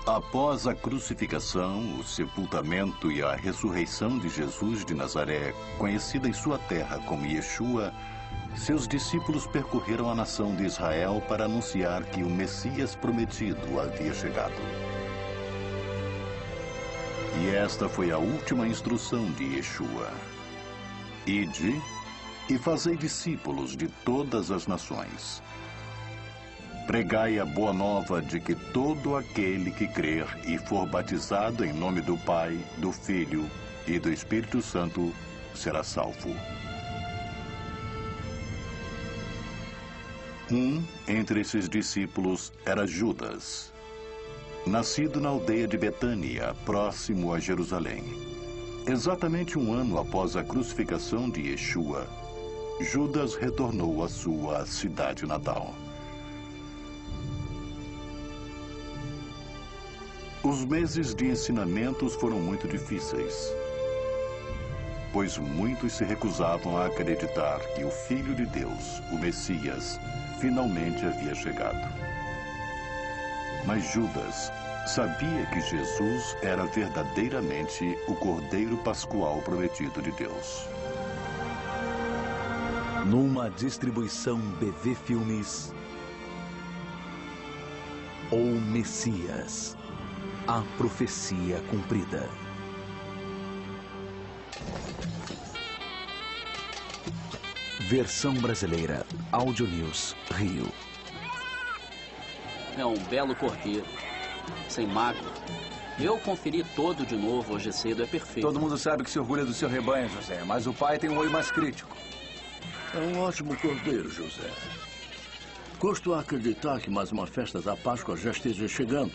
Após a crucificação, o sepultamento e a ressurreição de Jesus de Nazaré, conhecida em sua terra como Yeshua, seus discípulos percorreram a nação de Israel para anunciar que o Messias prometido havia chegado. E esta foi a última instrução de Yeshua. Ide e fazei discípulos de todas as nações. Pregai a boa nova de que todo aquele que crer e for batizado em nome do Pai, do Filho e do Espírito Santo será salvo. Um entre esses discípulos era Judas, nascido na aldeia de Betânia, próximo a Jerusalém. Exatamente um ano após a crucificação de Yeshua, Judas retornou à sua cidade natal. Os meses de ensinamentos foram muito difíceis, pois muitos se recusavam a acreditar que o Filho de Deus, o Messias, finalmente havia chegado. Mas Judas sabia que Jesus era verdadeiramente o Cordeiro Pascual prometido de Deus. Numa distribuição BV Filmes, O Messias, a profecia cumprida. Versão brasileira, Audio News, Rio. É um belo cordeiro, sem mácula. Eu conferi todo de novo hoje cedo, é perfeito. Todo mundo sabe que se orgulha do seu rebanho, José, mas o pai tem um olho mais crítico. É um ótimo cordeiro, José. Custo acreditar que mais uma festa da Páscoa já esteja chegando.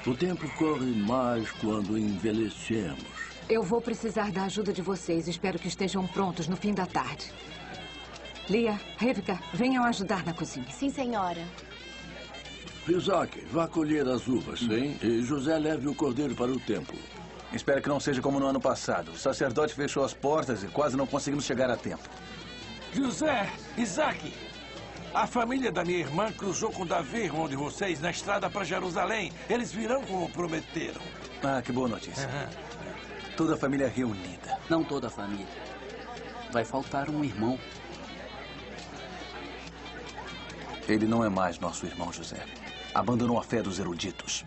O tempo corre mais quando envelhecemos. Eu vou precisar da ajuda de vocês. Espero que estejam prontos no fim da tarde. Lia, Rivka, venham ajudar na cozinha. Sim, senhora. Isaac, vá colher as uvas, sim? E José leve o cordeiro para o templo. Espero que não seja como no ano passado. O sacerdote fechou as portas e quase não conseguimos chegar a tempo. José, Isaac, a família da minha irmã cruzou com Davi, irmão de vocês, na estrada para Jerusalém. Eles virão como prometeram. Ah, que boa notícia. Toda a família reunida. Não toda a família. Vai faltar um irmão. Ele não é mais nosso irmão, José. Abandonou a fé dos eruditos.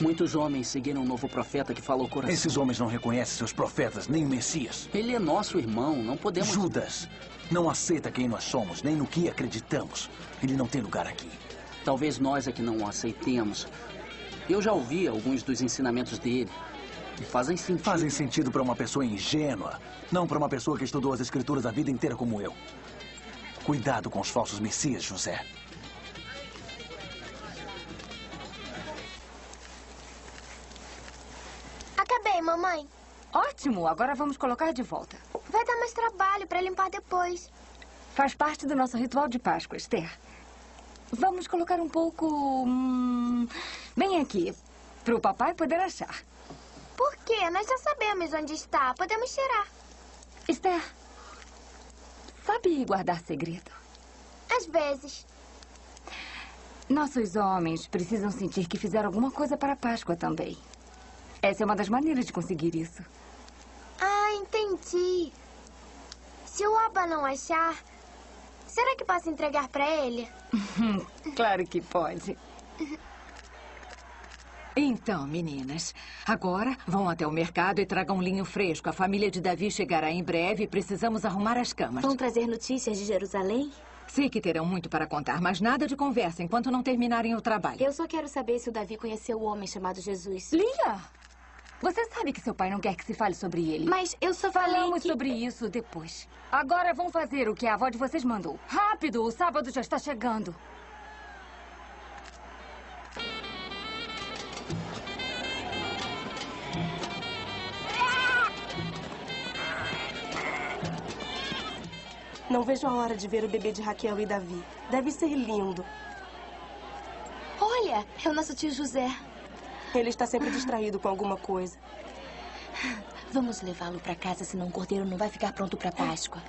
Muitos homens seguiram um novo profeta que fala o coração. Esses homens não reconhecem seus profetas, nem o Messias. Ele é nosso irmão, não podemos... Judas não aceita quem nós somos, nem no que acreditamos. Ele não tem lugar aqui. Talvez nós é que não o aceitemos. Eu já ouvi alguns dos ensinamentos dele. E fazem sentido. Fazem sentido para uma pessoa ingênua, não para uma pessoa que estudou as escrituras a vida inteira como eu. Cuidado com os falsos messias, José. Acabei, mamãe. Ótimo, agora vamos colocar de volta. Vai dar mais trabalho para limpar depois. Faz parte do nosso ritual de Páscoa, Esther. Vamos colocar um pouco... bem aqui, para o papai poder achar. Por quê? Nós já sabemos onde está. Podemos cheirar. Esther, sabe guardar segredo? Às vezes. Nossos homens precisam sentir que fizeram alguma coisa para a Páscoa também. Essa é uma das maneiras de conseguir isso. Ah, entendi. Se o Abba não achar, será que posso entregar para ele? Claro que pode. Então, meninas, agora vão até o mercado e tragam linho fresco. A família de Davi chegará em breve e precisamos arrumar as camas. Vão trazer notícias de Jerusalém? Sei que terão muito para contar, mas nada de conversa enquanto não terminarem o trabalho. Eu só quero saber se o Davi conheceu o homem chamado Jesus. Lia, você sabe que seu pai não quer que se fale sobre ele. Mas eu só falei Falamos que... sobre isso depois. Agora vão fazer o que a avó de vocês mandou. Rápido, o sábado já está chegando. Não vejo a hora de ver o bebê de Raquel e Davi. Deve ser lindo. Olha, é o nosso tio José. Ele está sempre distraído com alguma coisa. Vamos levá-lo para casa, senão o cordeiro não vai ficar pronto para Páscoa.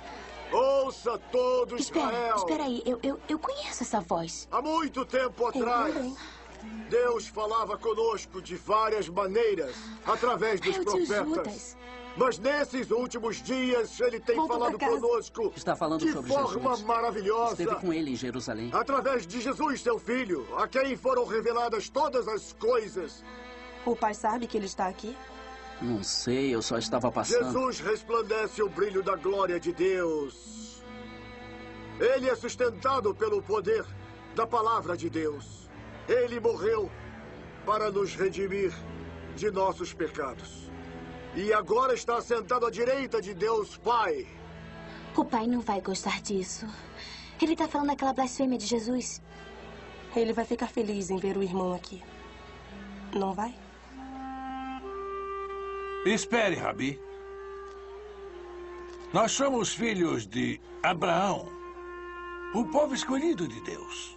Ouça todo Israel! Espera aí. Eu conheço essa voz. Há muito tempo atrás, Deus falava conosco de várias maneiras, através dos profetas. Mas nesses últimos dias, Ele tem falado conosco Está falando de sobre forma Jesus. maravilhosa. Esteve com Ele em Jerusalém. Através de Jesus, seu filho, a quem foram reveladas todas as coisas. O pai sabe que ele está aqui? Não sei, eu só estava passando. Jesus resplandece o brilho da glória de Deus. Ele é sustentado pelo poder da palavra de Deus. Ele morreu para nos redimir de nossos pecados. E agora está sentado à direita de Deus Pai. O pai não vai gostar disso. Ele está falando aquela blasfêmia de Jesus. Ele vai ficar feliz em ver o irmão aqui. Não vai? Espere, Rabi. Nós somos filhos de Abraão, o povo escolhido de Deus.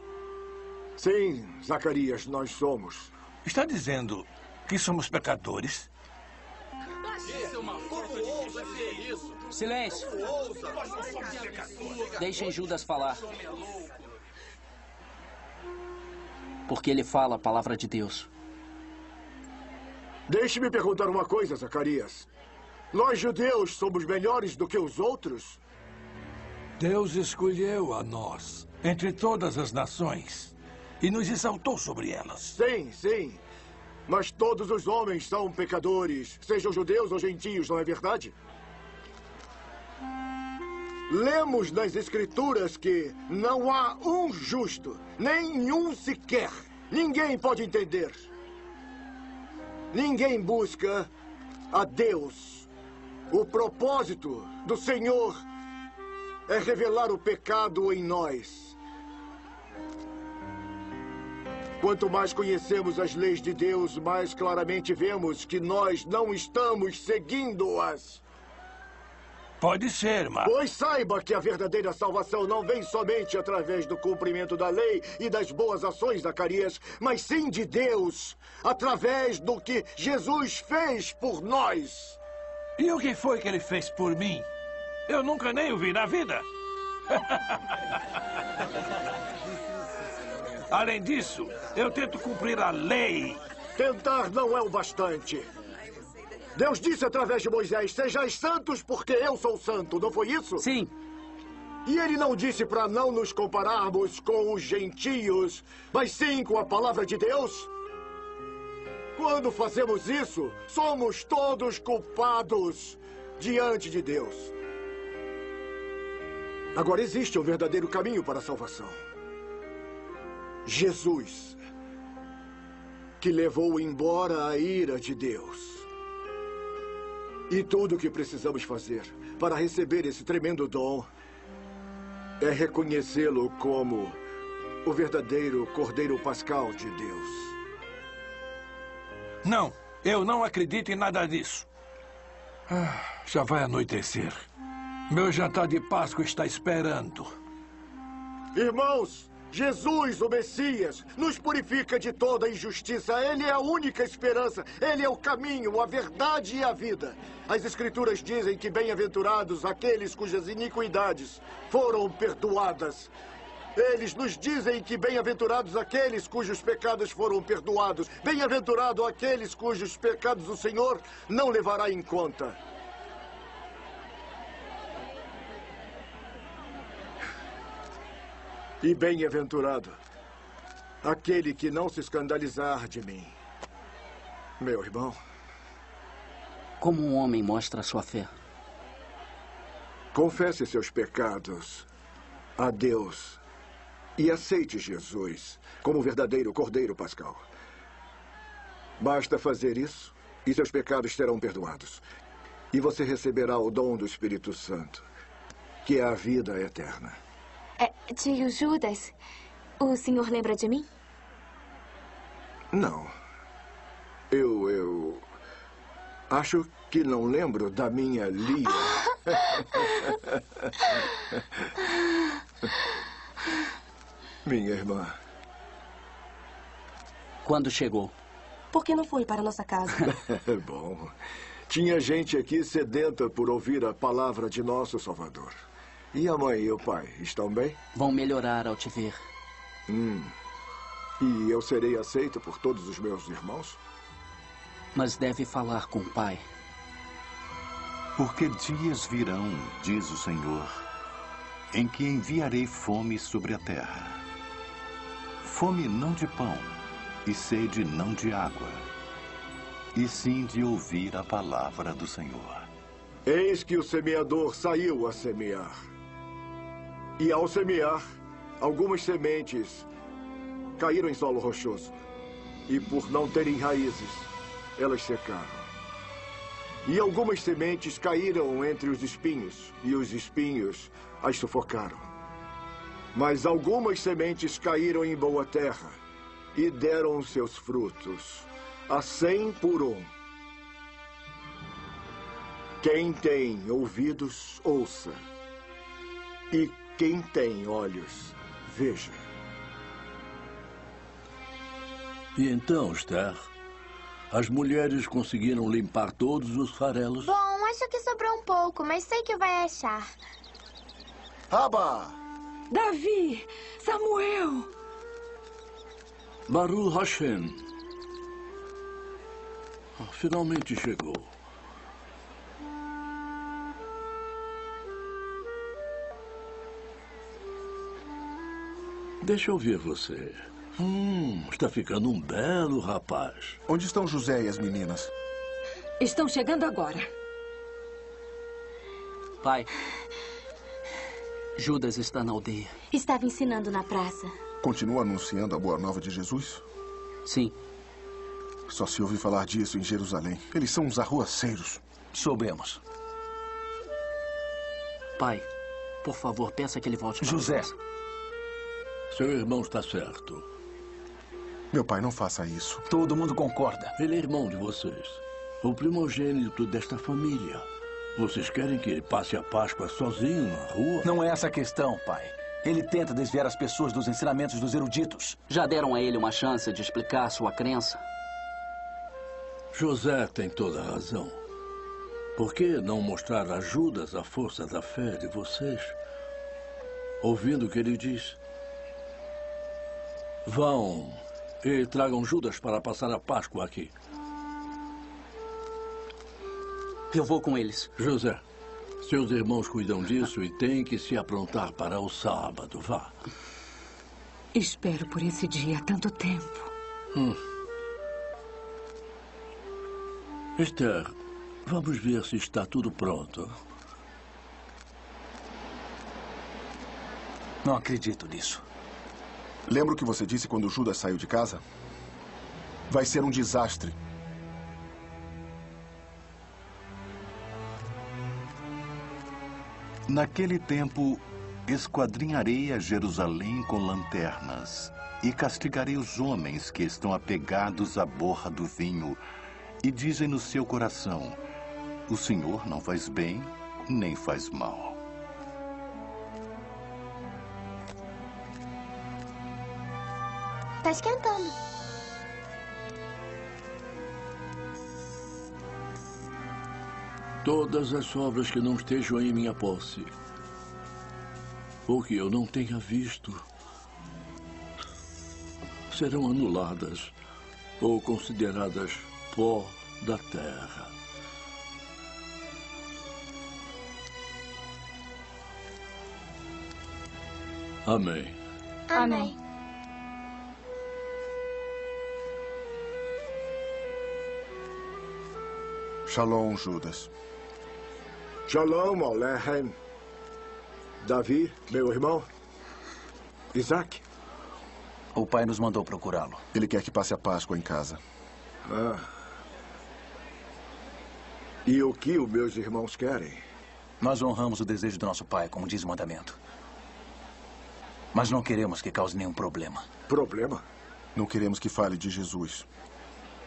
Sim, Zacarias, nós somos. Está dizendo que somos pecadores? Silêncio. Deixem Judas falar. Porque ele fala a palavra de Deus. Deixe-me perguntar uma coisa, Zacarias. Nós, judeus, somos melhores do que os outros? Deus escolheu a nós entre todas as nações e nos exaltou sobre elas. Sim, sim. Mas todos os homens são pecadores, sejam judeus ou gentios, não é verdade? Lemos nas Escrituras que não há um justo, nenhum sequer. Ninguém pode entender. Ninguém busca a Deus. O propósito do Senhor é revelar o pecado em nós. Quanto mais conhecemos as leis de Deus, mais claramente vemos que nós não estamos seguindo-as. Pode ser, mas... Pois saiba que a verdadeira salvação não vem somente através do cumprimento da lei e das boas ações, Zacarias, mas sim de Deus, através do que Jesus fez por nós. E o que foi que ele fez por mim? Eu nunca nem o vi na vida. Além disso, eu tento cumprir a lei. Tentar não é o bastante. Deus disse através de Moisés, sejais santos porque eu sou santo, não foi isso? Sim. E ele não disse para não nos compararmos com os gentios, mas sim com a palavra de Deus? Quando fazemos isso, somos todos culpados diante de Deus. Agora existe um verdadeiro caminho para a salvação. Jesus, que levou embora a ira de Deus. E tudo o que precisamos fazer para receber esse tremendo dom é reconhecê-lo como o verdadeiro Cordeiro Pascal de Deus. Não, eu não acredito em nada disso. Já vai anoitecer. Meu jantar de Páscoa está esperando. Irmãos, Jesus, o Messias, nos purifica de toda injustiça. Ele é a única esperança. Ele é o caminho, a verdade e a vida. As Escrituras dizem que bem-aventurados aqueles cujas iniquidades foram perdoadas. Eles nos dizem que bem-aventurados aqueles cujos pecados foram perdoados. Bem-aventurado aqueles cujos pecados o Senhor não levará em conta. E bem-aventurado aquele que não se escandalizar de mim. Meu irmão. Como um homem mostra a sua fé? Confesse seus pecados a Deus e aceite Jesus como o verdadeiro Cordeiro Pascal. Basta fazer isso e seus pecados serão perdoados. E você receberá o dom do Espírito Santo, que é a vida eterna. Tio Judas, o senhor lembra de mim? Não. Eu acho que não lembro da minha Lia. Minha irmã. Quando chegou? Por que não foi para nossa casa? Bom, tinha gente aqui sedenta por ouvir a palavra de nosso Salvador. E a mãe e o pai estão bem? Vão melhorar ao te ver. E eu serei aceito por todos os meus irmãos? Mas deve falar com o Pai. Porque dias virão, diz o Senhor, em que enviarei fome sobre a terra. Fome não de pão, e sede não de água, e sim de ouvir a palavra do Senhor. Eis que o semeador saiu a semear. E ao semear, algumas sementes caíram em solo rochoso. E por não terem raízes, elas secaram. E algumas sementes caíram entre os espinhos, e os espinhos as sufocaram. Mas algumas sementes caíram em boa terra, e deram seus frutos, a 100 por 1. Quem tem ouvidos, ouça. E quem tem olhos, veja. E então, Esther, as mulheres conseguiram limpar todos os farelos? Bom, acho que sobrou um pouco, mas sei que vai achar. Aba! Davi! Samuel! Baruch Hashem. Finalmente chegou. Deixa eu ver você. Está ficando um belo rapaz. Onde estão José e as meninas? Estão chegando agora. Pai, Judas está na aldeia. Estava ensinando na praça. Continua anunciando a boa nova de Jesus? Sim. Só se ouve falar disso em Jerusalém. Eles são uns arruaceiros. Soubemos. Pai, por favor, peça que ele volte para José. casa. Seu irmão está certo. Meu pai, não faça isso. Todo mundo concorda. Ele é irmão de vocês. O primogênito desta família. Vocês querem que ele passe a Páscoa sozinho na rua? Não é essa a questão, pai. Ele tenta desviar as pessoas dos ensinamentos dos eruditos. Já deram a ele uma chance de explicar sua crença? José tem toda a razão. Por que não mostrar a Judas a força da fé de vocês? Ouvindo o que ele diz. Vão e tragam Judas para passar a Páscoa aqui. Eu vou com eles. José, seus irmãos cuidam disso e têm que se aprontar para o sábado. Vá. Espero por esse dia há tanto tempo. Esther, vamos ver se está tudo pronto. Não acredito nisso. Lembra o que você disse quando Judas saiu de casa? Vai ser um desastre. Naquele tempo, esquadrinharei a Jerusalém com lanternas e castigarei os homens que estão apegados à borra do vinho e dizem no seu coração, o Senhor não faz bem, nem faz mal. Tá esquentando. Todas as obras que não estejam em minha posse, ou que eu não tenha visto, serão anuladas ou consideradas pó da terra. Amém. Amém. Shalom, Judas. Shalom, Alehem. Davi, meu irmão. Isaac. O pai nos mandou procurá-lo. Ele quer que passe a Páscoa em casa. E o que os meus irmãos querem? Nós honramos o desejo do nosso pai, como diz o mandamento. Mas não queremos que cause nenhum problema. Problema? Não queremos que fale de Jesus.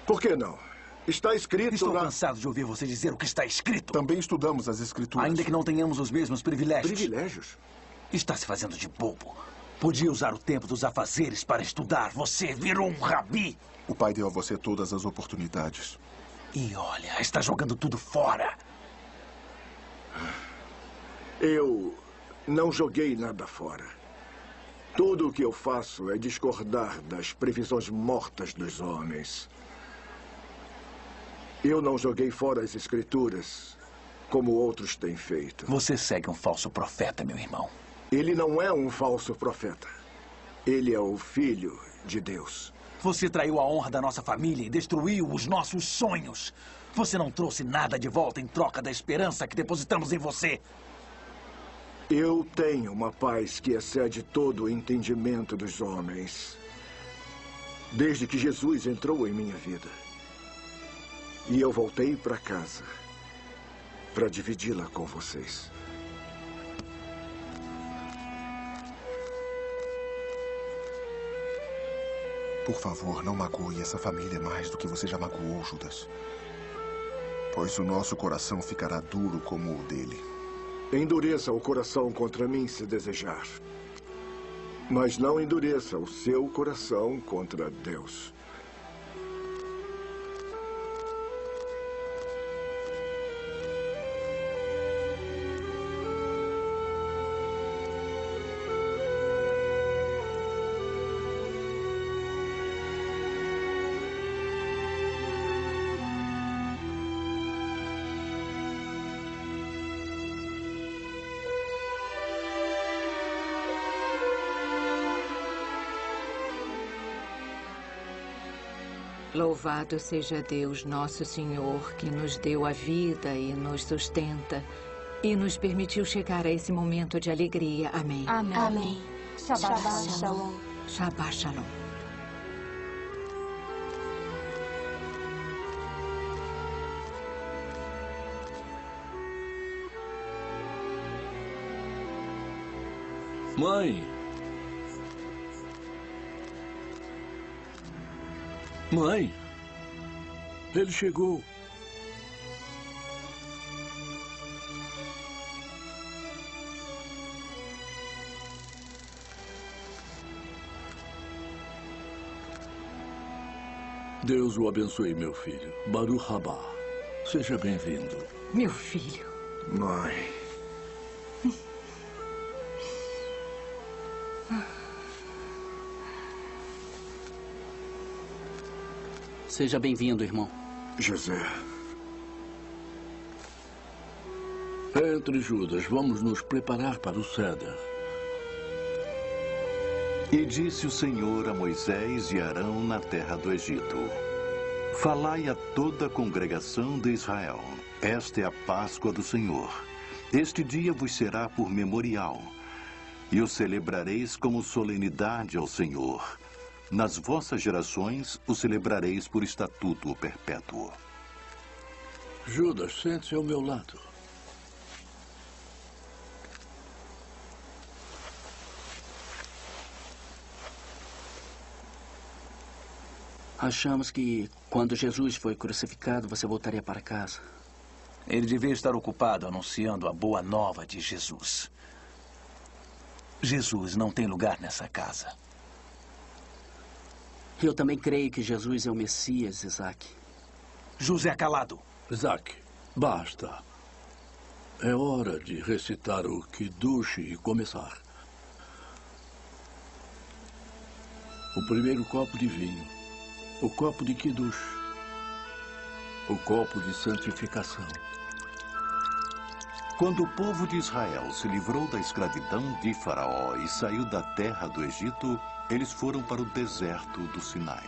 Por que não? Está escrito Estou cansado de ouvir você dizer o que está escrito. Também estudamos as escrituras. Ainda que não tenhamos os mesmos privilégios. Privilégios? Está se fazendo de bobo. Podia usar o tempo dos afazeres para estudar. Você virou um rabi. O pai deu a você todas as oportunidades. E olha, está jogando tudo fora. Eu não joguei nada fora. Tudo o que eu faço é discordar das previsões mortas dos homens. Eu não joguei fora as escrituras, como outros têm feito. Você segue um falso profeta, meu irmão. Ele não é um falso profeta. Ele é o filho de Deus. Você traiu a honra da nossa família e destruiu os nossos sonhos. Você não trouxe nada de volta em troca da esperança que depositamos em você. Eu tenho uma paz que excede todo o entendimento dos homens. Desde que Jesus entrou em minha vida. E eu voltei para casa para dividi-la com vocês. Por favor, não magoe essa família mais do que você já magoou, Judas. Pois o nosso coração ficará duro como o dele. Endureça o coração contra mim se desejar. Mas não endureça o seu coração contra Deus. Louvado seja Deus, nosso Senhor, que nos deu a vida e nos sustenta e nos permitiu chegar a esse momento de alegria. Amém. Amém. Amém. Shabbat Shalom. Shabbat Shalom. Mãe! Mãe! Ele chegou. Deus o abençoe, meu filho. Baruch Haba. Seja bem-vindo. Meu filho. Mãe. Seja bem-vindo, irmão. José. Entre, Judas, vamos nos preparar para o Seder. E disse o Senhor a Moisés e Arão na terra do Egito: Falai a toda a congregação de Israel. Esta é a Páscoa do Senhor. Este dia vos será por memorial, e o celebrareis como solenidade ao Senhor. Nas vossas gerações o celebrareis por estatuto perpétuo. Judas, sente-se ao meu lado. Achamos que quando Jesus foi crucificado, você voltaria para casa. Ele devia estar ocupado anunciando a boa nova de Jesus. Jesus não tem lugar nessa casa. Eu também creio que Jesus é o Messias, Isaac. José, calado. Isaac, basta. É hora de recitar o Kiddush e começar. O primeiro copo de vinho. O copo de Kiddush. O copo de santificação. Quando o povo de Israel se livrou da escravidão de Faraó e saiu da terra do Egito, eles foram para o deserto do Sinai.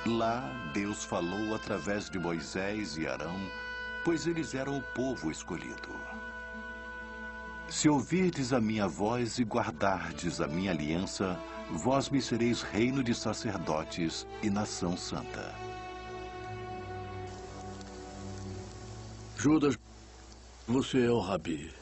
Lá, Deus falou através de Moisés e Arão, pois eles eram o povo escolhido. Se ouvirdes a minha voz e guardardes a minha aliança, vós me sereis reino de sacerdotes e nação santa. Judas, você é o Rabi.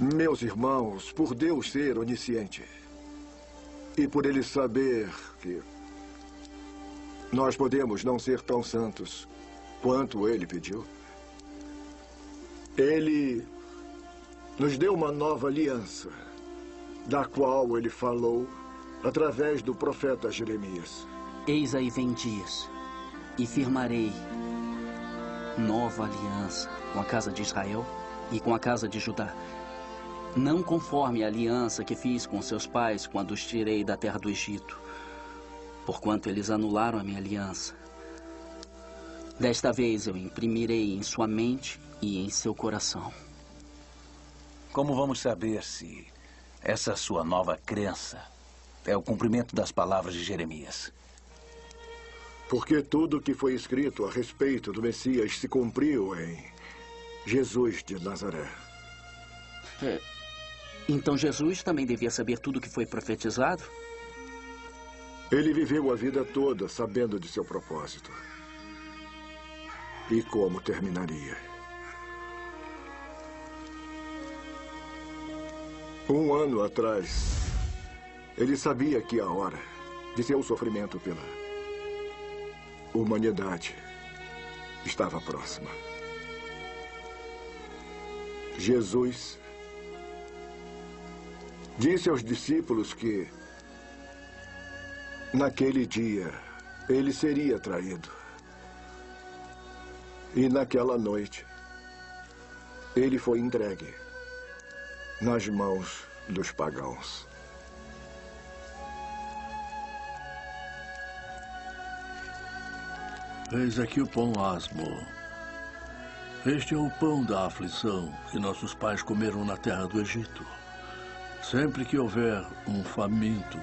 Meus irmãos, por Deus ser onisciente e por Ele saber que nós podemos não ser tão santos quanto Ele pediu, Ele nos deu uma nova aliança, da qual Ele falou através do profeta Jeremias. Eis aí vem dias, e firmarei nova aliança com a casa de Israel e com a casa de Judá. Não conforme a aliança que fiz com seus pais quando os tirei da terra do Egito, porquanto eles anularam a minha aliança. Desta vez eu imprimirei em sua mente e em seu coração. Como vamos saber se essa sua nova crença é o cumprimento das palavras de Jeremias? Porque tudo o que foi escrito a respeito do Messias se cumpriu em Jesus de Nazaré. Então Jesus também devia saber tudo o que foi profetizado? Ele viveu a vida toda sabendo de seu propósito. E como terminaria. Um ano atrás, ele sabia que a hora de seu sofrimento pela humanidade estava próxima. Jesus disse aos discípulos que, naquele dia, ele seria traído. E naquela noite, ele foi entregue nas mãos dos pagãos. Eis aqui o pão asmo. Este é o pão da aflição que nossos pais comeram na terra do Egito. Sempre que houver um faminto,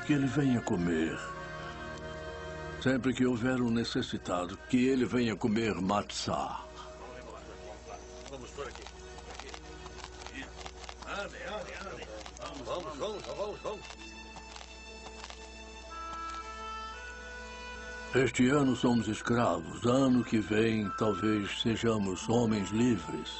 que ele venha comer. Sempre que houver um necessitado, que ele venha comer matzá. Vamos por aqui. Andem. Vamos. Este ano somos escravos. Ano que vem, talvez sejamos homens livres.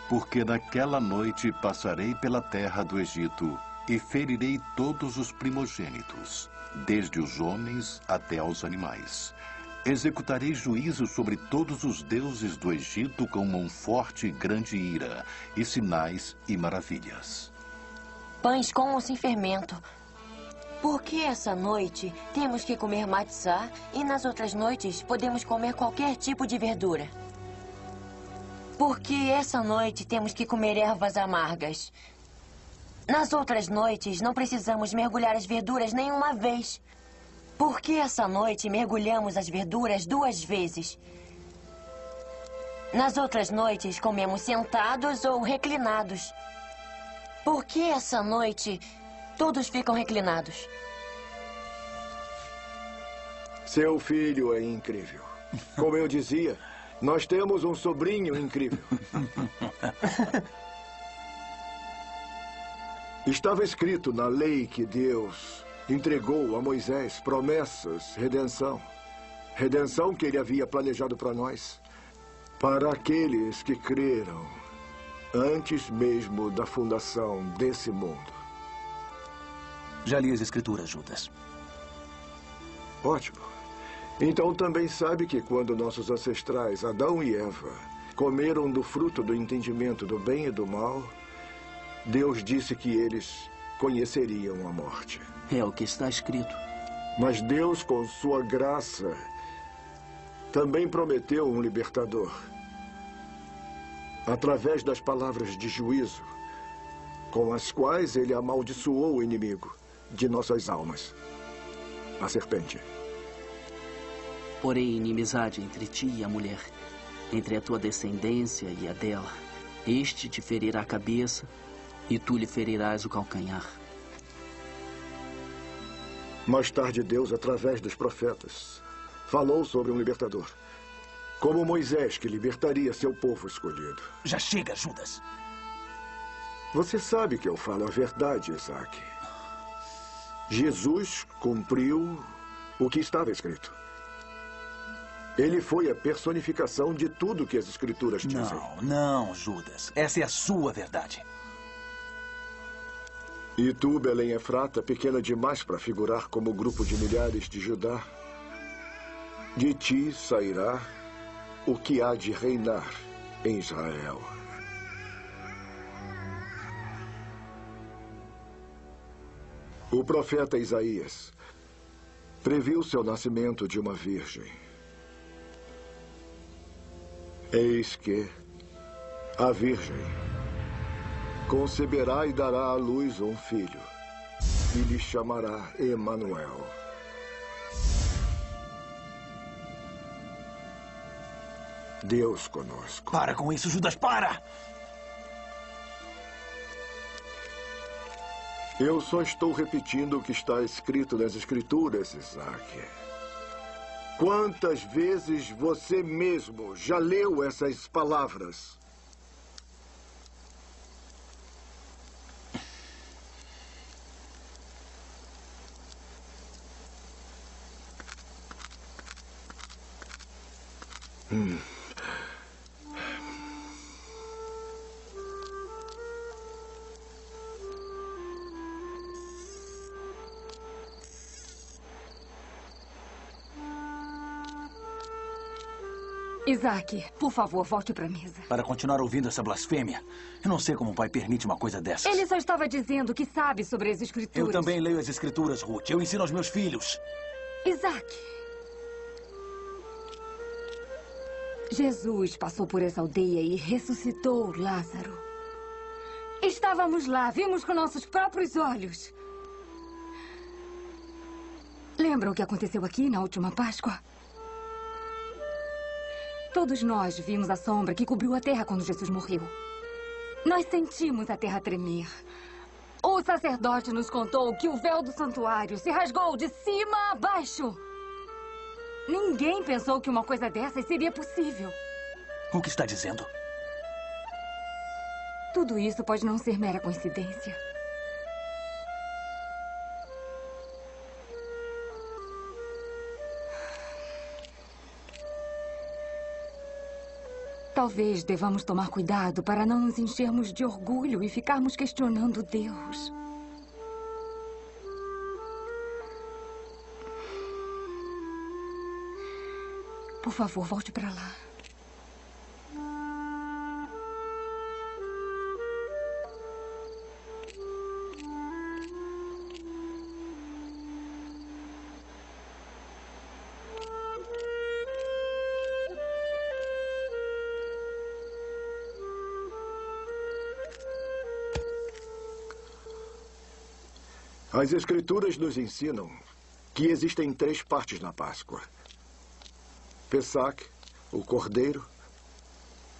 Porque naquela noite passarei pela terra do Egito e ferirei todos os primogênitos, desde os homens até aos animais. Executarei juízo sobre todos os deuses do Egito com mão forte e grande ira, e sinais e maravilhas. Pães com ou sem fermento. Por que essa noite temos que comer matzá e nas outras noites podemos comer qualquer tipo de verdura? Por que essa noite temos que comer ervas amargas? Nas outras noites não precisamos mergulhar as verduras nenhuma vez. Por que essa noite mergulhamos as verduras 2 vezes? Nas outras noites comemos sentados ou reclinados. Por que essa noite todos ficam reclinados? Seu filho é incrível. Como eu dizia, nós temos um sobrinho incrível. Estava escrito na lei que Deus entregou a Moisés promessas, redenção. Redenção que ele havia planejado para nós. Para aqueles que creram antes mesmo da fundação desse mundo. Já li as escrituras, Judas. Ótimo. Então também sabe que quando nossos ancestrais, Adão e Eva, comeram do fruto do entendimento do bem e do mal, Deus disse que eles conheceriam a morte. É o que está escrito. Mas Deus, com sua graça, também prometeu um libertador. Através das palavras de juízo, com as quais ele amaldiçoou o inimigo de nossas almas, a serpente. Porém, inimizade entre ti e a mulher, entre a tua descendência e a dela. Este te ferirá a cabeça e tu lhe ferirás o calcanhar. Mais tarde, Deus, através dos profetas, falou sobre um libertador. Como Moisés, que libertaria seu povo escolhido. Já chega, Judas. Você sabe que eu falo a verdade, Isaac. Jesus cumpriu o que estava escrito. Ele foi a personificação de tudo que as escrituras dizem. Não, Judas. Essa é a sua verdade. E tu, Belém Efrata, pequena demais para figurar como grupo de milhares de Judá, de ti sairá o que há de reinar em Israel. O profeta Isaías previu seu nascimento de uma virgem. Eis que a virgem conceberá e dará à luz um filho, e lhe chamará Emanuel. Deus conosco. Para com isso, Judas, para! Eu só estou repetindo o que está escrito nas Escrituras, Isaac. Quantas vezes você mesmo já leu essas palavras? Isaac, por favor, volte para a mesa. Para continuar ouvindo essa blasfêmia, eu não sei como um pai permite uma coisa dessas. Ele só estava dizendo que sabe sobre as Escrituras. Eu também leio as Escrituras, Ruth. Eu ensino aos meus filhos. Isaac. Jesus passou por essa aldeia e ressuscitou Lázaro. Estávamos lá, vimos com nossos próprios olhos. Lembra o que aconteceu aqui na última Páscoa? Todos nós vimos a sombra que cobriu a terra quando Jesus morreu. Nós sentimos a terra tremer. O sacerdote nos contou que o véu do santuário se rasgou de cima a baixo. Ninguém pensou que uma coisa dessas seria possível. O que está dizendo? Tudo isso pode não ser mera coincidência. Talvez devamos tomar cuidado para não nos enchermos de orgulho e ficarmos questionando Deus. Por favor, volte para lá. As Escrituras nos ensinam que existem 3 partes na Páscoa. Pesach, o cordeiro.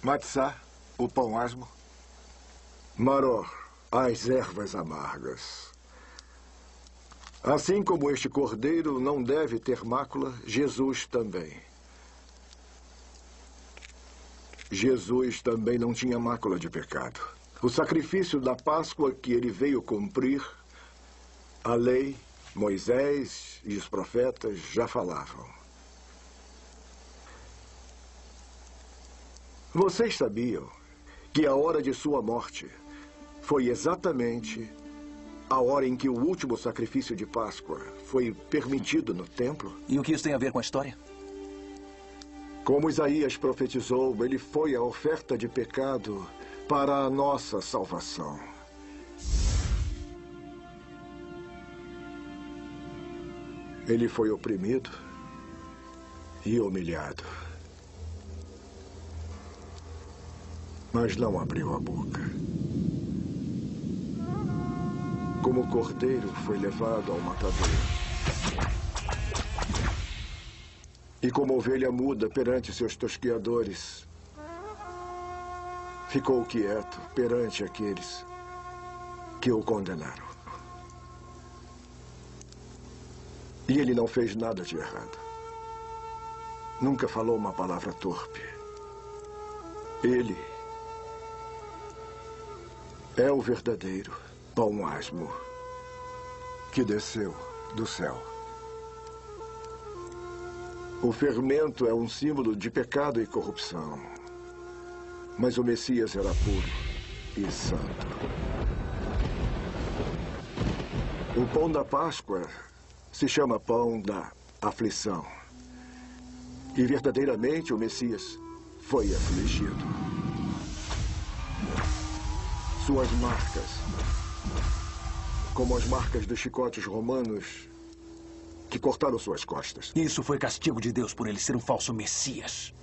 Matzah, o pão asmo. Maror, as ervas amargas. Assim como este cordeiro não deve ter mácula, Jesus também. Jesus também não tinha mácula de pecado. O sacrifício da Páscoa que ele veio cumprir, a lei, Moisés e os profetas já falavam. Vocês sabiam que a hora de sua morte foi exatamente a hora em que o último sacrifício de Páscoa foi permitido no templo? E o que isso tem a ver com a história? Como Isaías profetizou, ele foi a oferta de pecado para a nossa salvação. Ele foi oprimido e humilhado. Mas não abriu a boca. Como o cordeiro foi levado ao matadouro. E como ovelha muda perante seus tosqueadores, ficou quieto perante aqueles que o condenaram. E ele não fez nada de errado. Nunca falou uma palavra torpe. Ele é o verdadeiro pão asmo que desceu do céu. O fermento é um símbolo de pecado e corrupção. Mas o Messias era puro e santo. O pão da Páscoa se chama pão da aflição. E verdadeiramente o Messias foi afligido. Suas marcas, como as marcas dos chicotes romanos, que cortaram suas costas. Isso foi castigo de Deus por ele ser um falso Messias.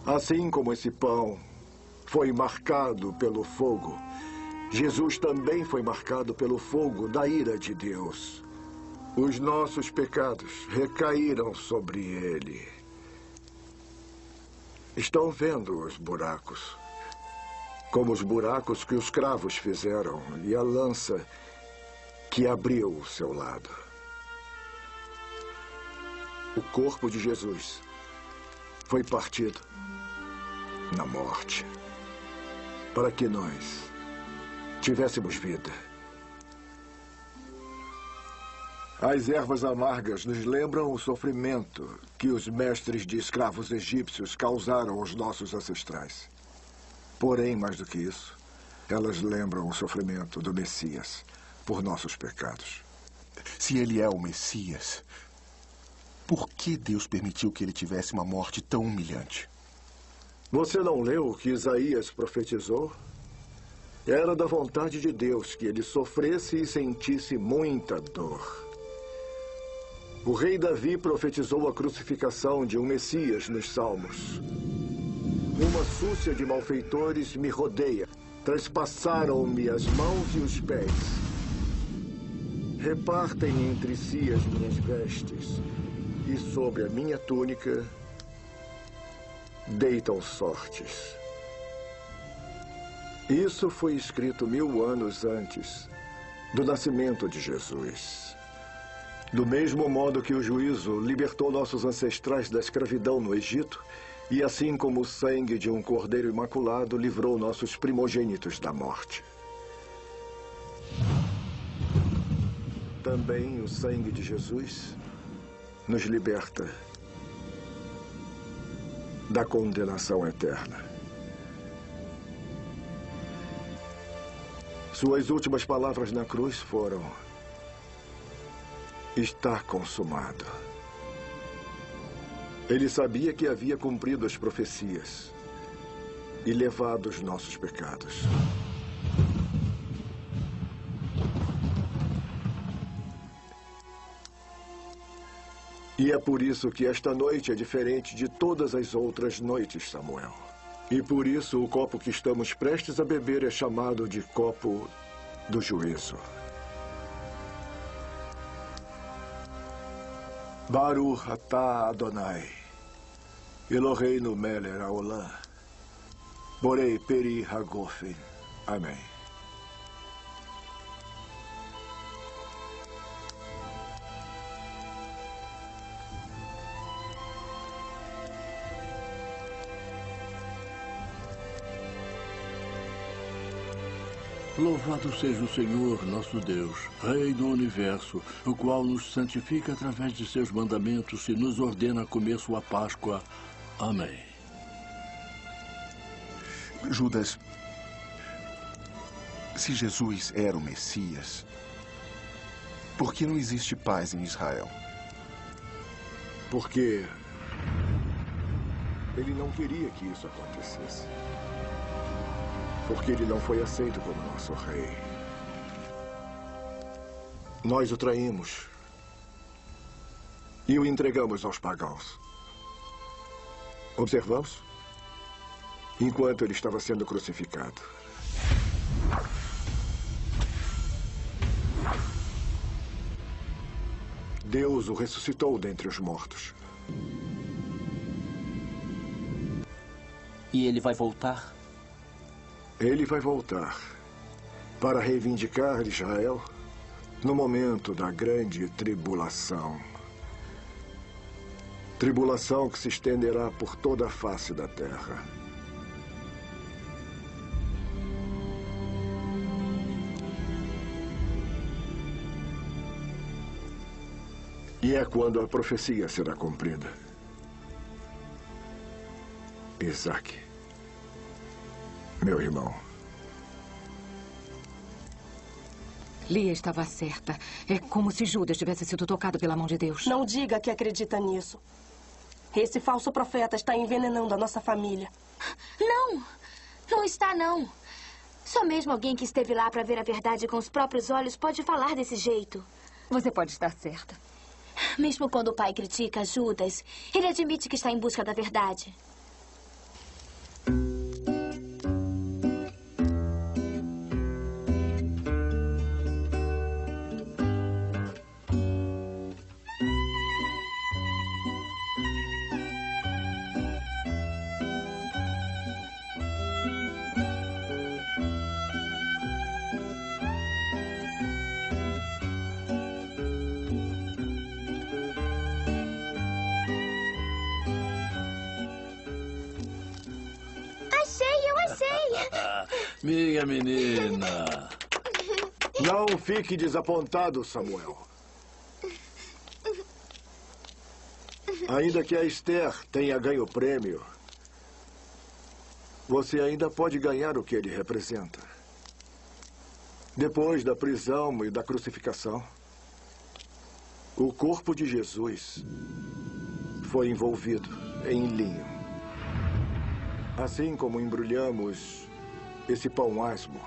Assim como esse pão foi marcado pelo fogo, Jesus também foi marcado pelo fogo da ira de Deus. Os nossos pecados recaíram sobre ele. Estão vendo os buracos? Como os buracos que os cravos fizeram e a lança que abriu o seu lado. O corpo de Jesus foi partido na morte para que nós tivéssemos vida. As ervas amargas nos lembram o sofrimento que os mestres de escravos egípcios causaram aos nossos ancestrais. Porém, mais do que isso, elas lembram o sofrimento do Messias por nossos pecados. Se ele é o Messias, por que Deus permitiu que ele tivesse uma morte tão humilhante? Você não leu o que Isaías profetizou? Era da vontade de Deus que ele sofresse e sentisse muita dor. O rei Davi profetizou a crucificação de um Messias nos Salmos. Uma súcia de malfeitores me rodeia. Trespassaram-me as mãos e os pés. Repartem entre si as minhas vestes. E sobre a minha túnica deitam sortes. Isso foi escrito 1000 anos antes do nascimento de Jesus. Do mesmo modo que o juízo libertou nossos ancestrais da escravidão no Egito, e assim como o sangue de um cordeiro imaculado livrou nossos primogênitos da morte. Também o sangue de Jesus nos liberta da condenação eterna. Suas últimas palavras na cruz foram: está consumado. Ele sabia que havia cumprido as profecias e levado os nossos pecados. E é por isso que esta noite é diferente de todas as outras noites, Samuel. E por isso o copo que estamos prestes a beber é chamado de copo do juízo. Baruch atah Adonai, Eloheinu melech haolam, borei peri hagofen. Amém. Louvado seja o Senhor, nosso Deus, Rei do Universo, o qual nos santifica através de seus mandamentos e nos ordena comer sua Páscoa. Amém. Judas, se Jesus era o Messias, por que não existe paz em Israel? Porque ele não queria que isso acontecesse. Porque ele não foi aceito como nosso rei. Nós o traímos e o entregamos aos pagãos. Observamos? Enquanto ele estava sendo crucificado. Deus o ressuscitou dentre os mortos. E ele vai voltar? Ele vai voltar para reivindicar Israel no momento da grande tribulação. Tribulação que se estenderá por toda a face da terra. E é quando a profecia será cumprida. Isaac, meu irmão. Lia estava certa. É como se Judas tivesse sido tocado pela mão de Deus. Não diga que acredita nisso. Esse falso profeta está envenenando a nossa família. Não! Não está, não. Só mesmo alguém que esteve lá para ver a verdade com os próprios olhos pode falar desse jeito. Você pode estar certa. Mesmo quando o pai critica Judas, ele admite que está em busca da verdade. Minha menina. Não fique desapontado, Samuel. Ainda que a Esther tenha ganho o prêmio, você ainda pode ganhar o que ele representa. Depois da prisão e da crucificação, o corpo de Jesus foi envolvido em linho. Assim como embrulhamos esse pão asmo.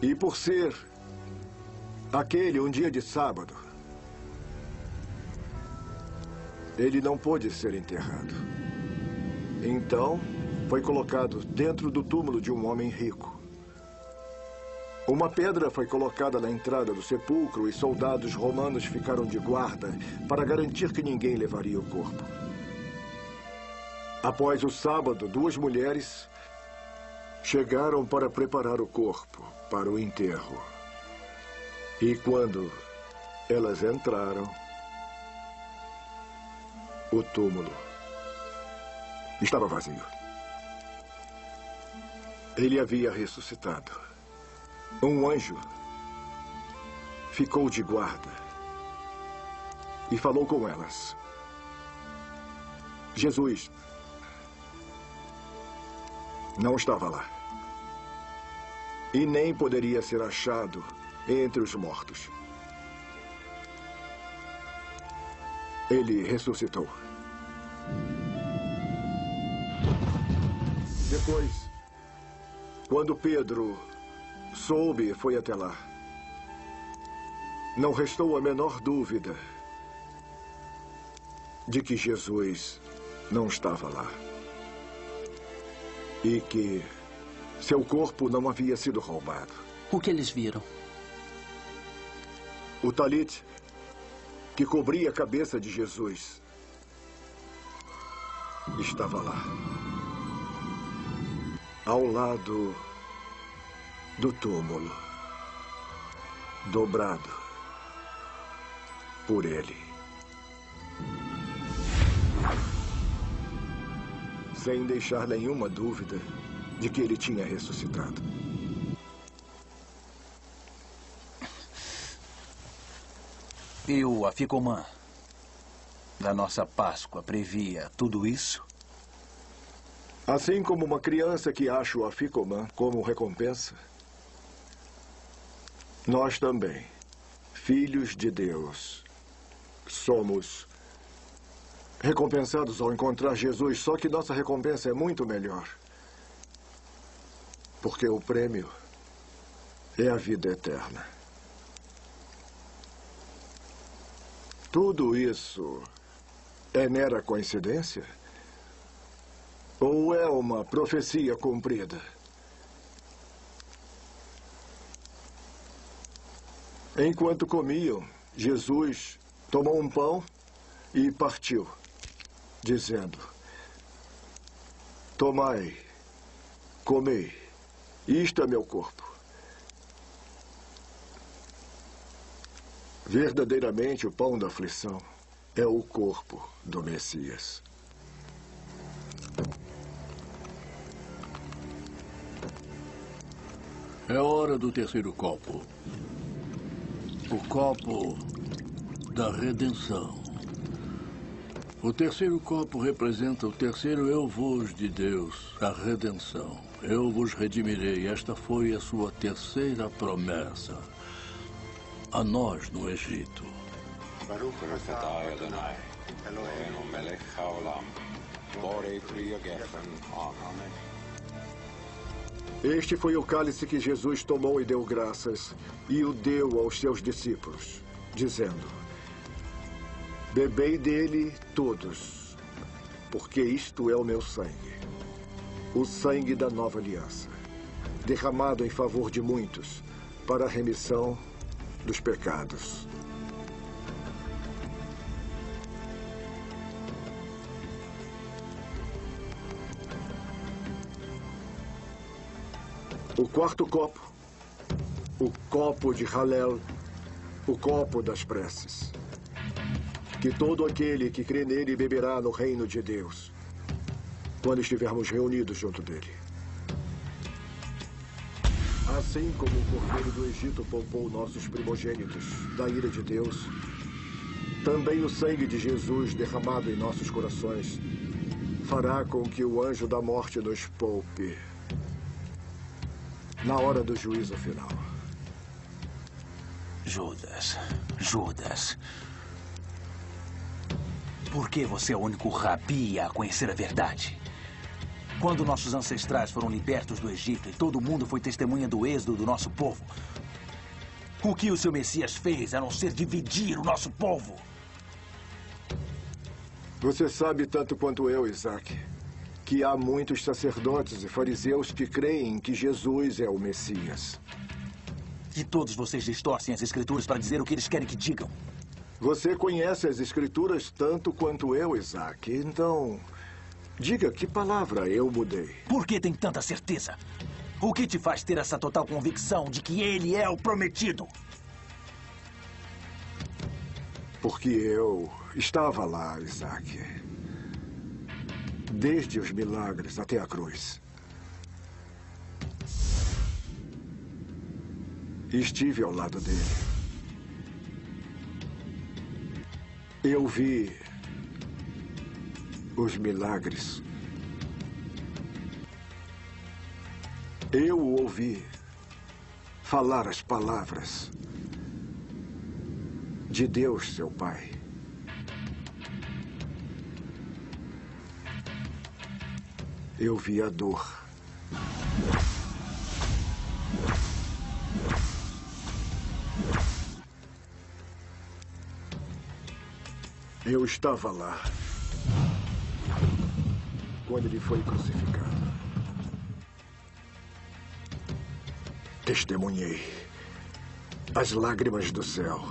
E por ser aquele um dia de sábado, ele não pôde ser enterrado. Então, foi colocado dentro do túmulo de um homem rico. Uma pedra foi colocada na entrada do sepulcro e soldados romanos ficaram de guarda para garantir que ninguém levaria o corpo. Após o sábado, 2 mulheres chegaram para preparar o corpo para o enterro. E quando elas entraram, o túmulo estava vazio. Ele havia ressuscitado. Um anjo ficou de guarda e falou com elas. Jesus não estava lá. E nem poderia ser achado entre os mortos. Ele ressuscitou. Depois, quando Pedro soube e foi até lá, não restou a menor dúvida de que Jesus não estava lá. E que seu corpo não havia sido roubado. O que eles viram? O talit que cobria a cabeça de Jesus estava lá, ao lado do túmulo, dobrado por ele. Sem deixar nenhuma dúvida de que ele tinha ressuscitado. E o Afikoman da nossa Páscoa previa tudo isso? Assim como uma criança que acha o Afikoman como recompensa, nós também, filhos de Deus, somos recompensados ao encontrar Jesus, só que nossa recompensa é muito melhor. Porque o prêmio é a vida eterna. Tudo isso é mera coincidência? Ou é uma profecia cumprida? Enquanto comiam, Jesus tomou um pão e partiu, dizendo: tomai, comei, isto é meu corpo. Verdadeiramente, o pão da aflição é o corpo do Messias. É hora do terceiro copo. O copo da redenção. O terceiro copo representa o terceiro eu vos de Deus, a redenção. Eu vos redimirei. Esta foi a sua terceira promessa a nós no Egito. Baruch atah Adonai, Eloheinu melech haolam, borei pri hagefen. Amém. Este foi o cálice que Jesus tomou e deu graças, e o deu aos seus discípulos, dizendo: Bebei dele todos, porque isto é o meu sangue, o sangue da nova aliança, derramado em favor de muitos, para a remissão dos pecados. O quarto copo, o copo de Halel, o copo das preces. Que todo aquele que crê nele beberá no reino de Deus, quando estivermos reunidos junto dele. Assim como o Cordeiro do Egito poupou nossos primogênitos da ira de Deus, também o sangue de Jesus derramado em nossos corações fará com que o anjo da morte nos poupe na hora do juízo final. Judas. Por que você é o único rabi a conhecer a verdade? Quando nossos ancestrais foram libertos do Egito e todo mundo foi testemunha do êxodo do nosso povo, o que o seu Messias fez a não ser dividir o nosso povo? Você sabe tanto quanto eu, Isaac, que há muitos sacerdotes e fariseus que creem que Jesus é o Messias. E todos vocês distorcem as escrituras para dizer o que eles querem que digam. Você conhece as escrituras tanto quanto eu, Isaac. Então, diga que palavra eu mudei. Por que tem tanta certeza? O que te faz ter essa total convicção de que ele é o prometido? Porque eu estava lá, Isaac. Desde os milagres até a cruz. Estive ao lado dele. Eu vi os milagres. Eu o ouvi falar as palavras de Deus, seu Pai. Eu vi a dor. Eu estava lá quando ele foi crucificado. Testemunhei as lágrimas do céu.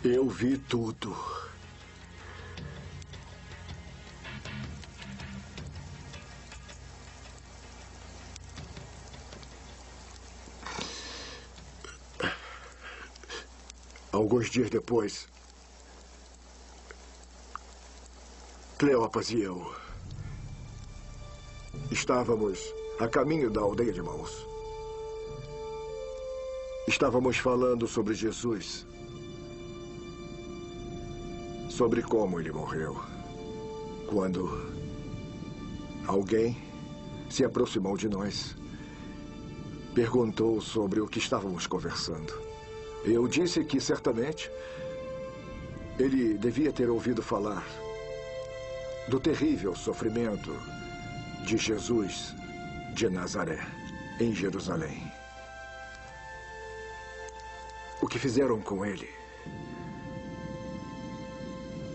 Eu vi tudo. Alguns dias depois, Cleopas e eu estávamos a caminho da aldeia de Maús. Estávamos falando sobre Jesus, sobre como ele morreu, quando alguém se aproximou de nós, perguntou sobre o que estávamos conversando. Eu disse que, certamente, ele devia ter ouvido falar do terrível sofrimento de Jesus de Nazaré, em Jerusalém. O que fizeram com ele.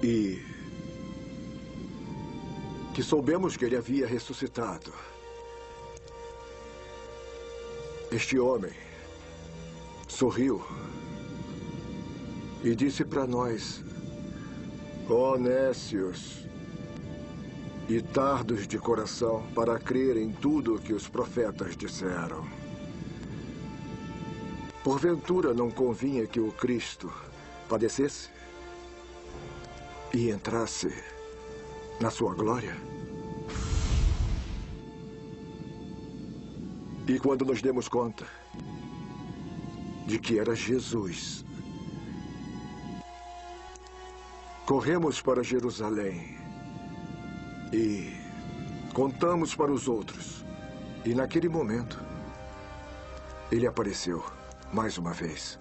E que soubemos que ele havia ressuscitado. Este homem sorriu e disse para nós: ó nécios e tardos de coração para crer em tudo o que os profetas disseram. Porventura não convinha que o Cristo padecesse e entrasse na sua glória? E quando nos demos conta de que era Jesus, corremos para Jerusalém e contamos para os outros. E naquele momento, ele apareceu mais uma vez.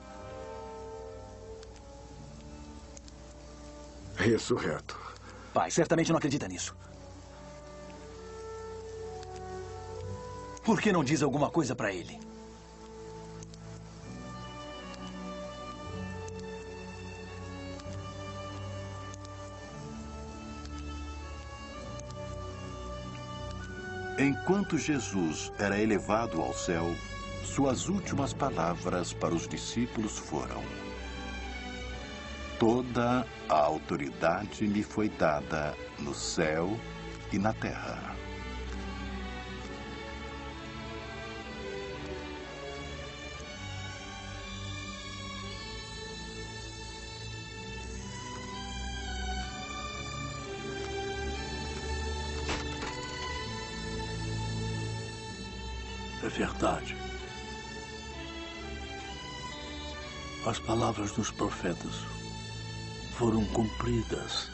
Ressurreto. Pai, certamente não acredita nisso. Por que não diz alguma coisa para ele? Enquanto Jesus era elevado ao céu, suas últimas palavras para os discípulos foram: toda a autoridade me foi dada no céu e na terra. É verdade. As palavras dos profetas foram cumpridas.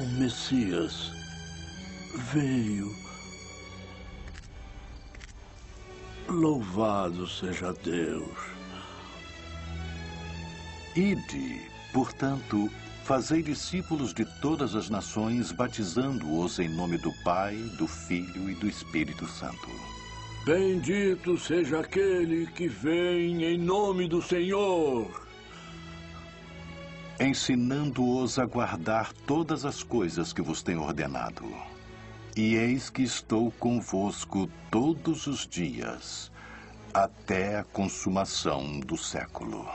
O Messias veio. Louvado seja Deus. Ide, portanto, fazei discípulos de todas as nações, batizando-os em nome do Pai, do Filho e do Espírito Santo. Bendito seja aquele que vem em nome do Senhor. Ensinando-os a guardar todas as coisas que vos tenho ordenado. E eis que estou convosco todos os dias, até a consumação do século.